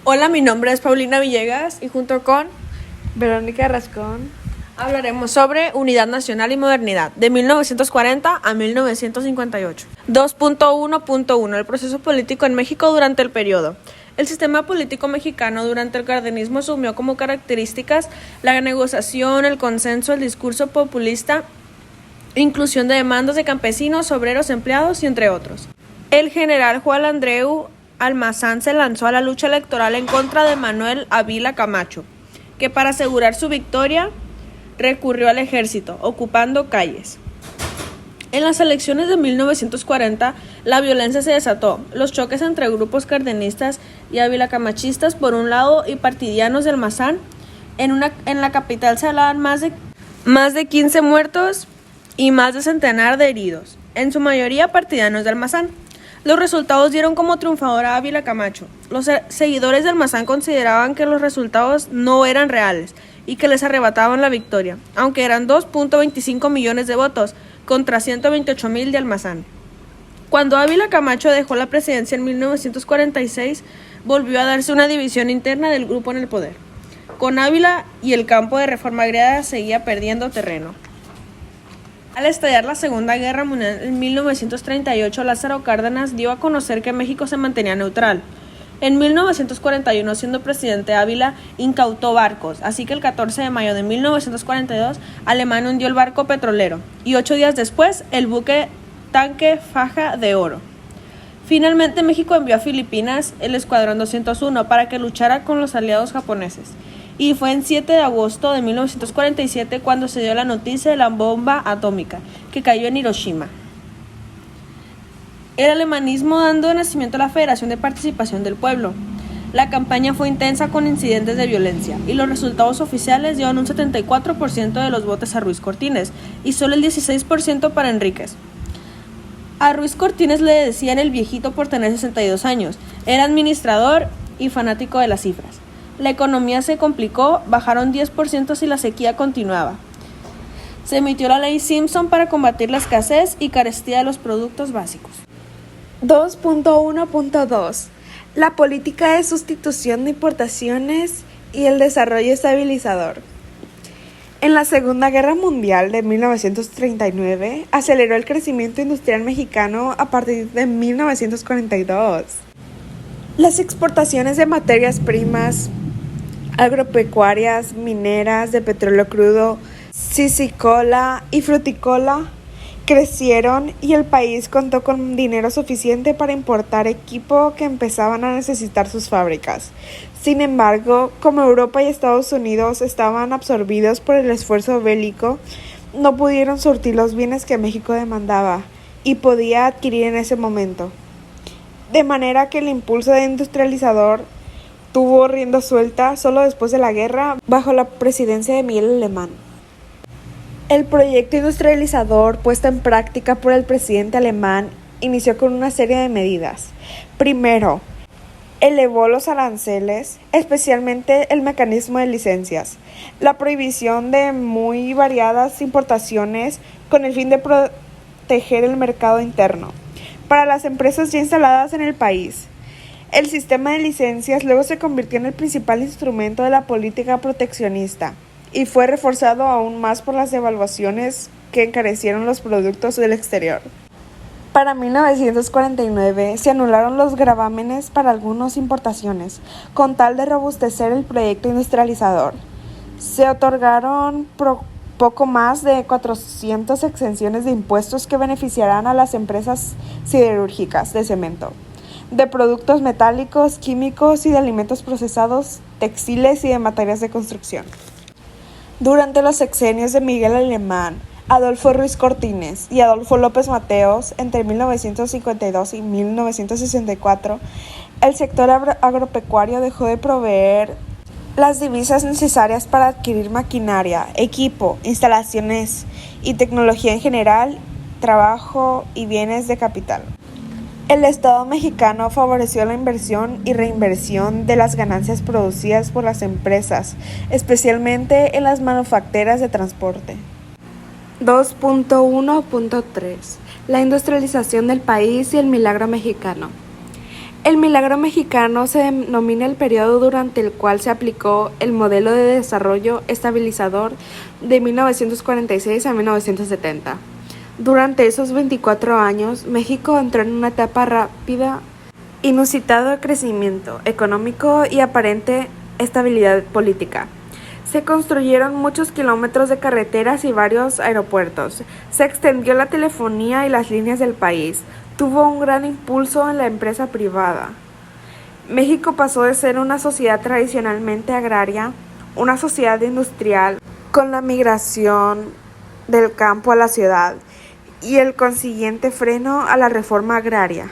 Hola, mi nombre es Paulina Villegas y junto con Verónica Rascón hablaremos sobre Unidad Nacional y Modernidad, de 1940 a 1958. 2.1.1 El proceso político en México durante el periodo. El sistema político mexicano durante el cardenismo asumió como características la negociación, el consenso, el discurso populista, inclusión de demandas de campesinos, obreros, empleados y entre otros. El general Juan Andreu Almazán se lanzó a la lucha electoral en contra de Manuel Ávila Camacho, que para asegurar su victoria recurrió al ejército, ocupando calles. En las elecciones de 1940, la violencia se desató. Los choques entre grupos cardenistas y avilacamachistas por un lado y partidianos de Almazán, en la capital se hablaban más de 15 muertos y más de centenar de heridos, en su mayoría partidanos de Almazán. Los resultados dieron como triunfadora a Ávila Camacho. Los seguidores de Almazán consideraban que los resultados no eran reales y que les arrebataban la victoria, aunque eran 2.25 millones de votos contra 128,000 de Almazán. Cuando Ávila Camacho dejó la presidencia en 1946, volvió a darse una división interna del grupo en el poder. Con Ávila y el campo de reforma agraria seguía perdiendo terreno. Al estallar la Segunda Guerra Mundial en 1938, Lázaro Cárdenas dio a conocer que México se mantenía neutral. En 1941, siendo presidente, Ávila incautó barcos, así que el 14 de mayo de 1942, Alemania hundió el barco petrolero, y 8 días después, el buque tanque Faja de Oro. Finalmente, México envió a Filipinas el Escuadrón 201 para que luchara con los aliados japoneses. Y fue en 7 de agosto de 1947 cuando se dio la noticia de la bomba atómica que cayó en Hiroshima. El alemanismo dando nacimiento a la Federación de Participación del Pueblo. La campaña fue intensa con incidentes de violencia y los resultados oficiales dieron un 74% de los votos a Ruiz Cortines y solo el 16% para Enríquez. A Ruiz Cortines le decían el viejito por tener 62 años, era administrador y fanático de las cifras. La economía se complicó, bajaron 10% si la sequía continuaba. Se emitió la ley Simpson para combatir la escasez y carestía de los productos básicos. 2.1.2 La política de sustitución de importaciones y el desarrollo estabilizador. En la Segunda Guerra Mundial de 1939, aceleró el crecimiento industrial mexicano a partir de 1942. Las exportaciones de materias primas agropecuarias, mineras, de petróleo crudo, piscícola y fruticola crecieron y el país contó con dinero suficiente para importar equipo que empezaban a necesitar sus fábricas. Sin embargo, como Europa y Estados Unidos estaban absorbidos por el esfuerzo bélico, no pudieron surtir los bienes que México demandaba y podía adquirir en ese momento. De manera que el impulso de industrializador tuvo rienda suelta solo después de la guerra, bajo la presidencia de Miguel Alemán. El proyecto industrializador puesto en práctica por el presidente alemán inició con una serie de medidas. Primero, elevó los aranceles, especialmente el mecanismo de licencias, la prohibición de muy variadas importaciones con el fin de proteger el mercado interno para las empresas ya instaladas en el país. El sistema de licencias luego se convirtió en el principal instrumento de la política proteccionista y fue reforzado aún más por las devaluaciones que encarecieron los productos del exterior. Para 1949 se anularon los gravámenes para algunas importaciones, con tal de robustecer el proyecto industrializador. Se otorgaron poco más de 400 exenciones de impuestos que beneficiarán a las empresas siderúrgicas de cemento, de productos metálicos, químicos y de alimentos procesados, textiles y de materias de construcción. Durante los sexenios de Miguel Alemán, Adolfo Ruiz Cortines y Adolfo López Mateos, entre 1952 y 1964, el sector agropecuario dejó de proveer las divisas necesarias para adquirir maquinaria, equipo, instalaciones y tecnología en general, trabajo y bienes de capital. El Estado mexicano favoreció la inversión y reinversión de las ganancias producidas por las empresas, especialmente en las manufacturas de transporte. 2.1.3 La industrialización del país y el milagro mexicano. El milagro mexicano se denomina el periodo durante el cual se aplicó el modelo de desarrollo estabilizador de 1946 a 1970. Durante esos 24 años, México entró en una etapa rápida, inusitado de crecimiento económico y aparente estabilidad política. Se construyeron muchos kilómetros de carreteras y varios aeropuertos. Se extendió la telefonía y las líneas del país. Tuvo un gran impulso en la empresa privada. México pasó de ser una sociedad tradicionalmente agraria, una sociedad industrial, con la migración del campo a la ciudad y el consiguiente freno a la reforma agraria.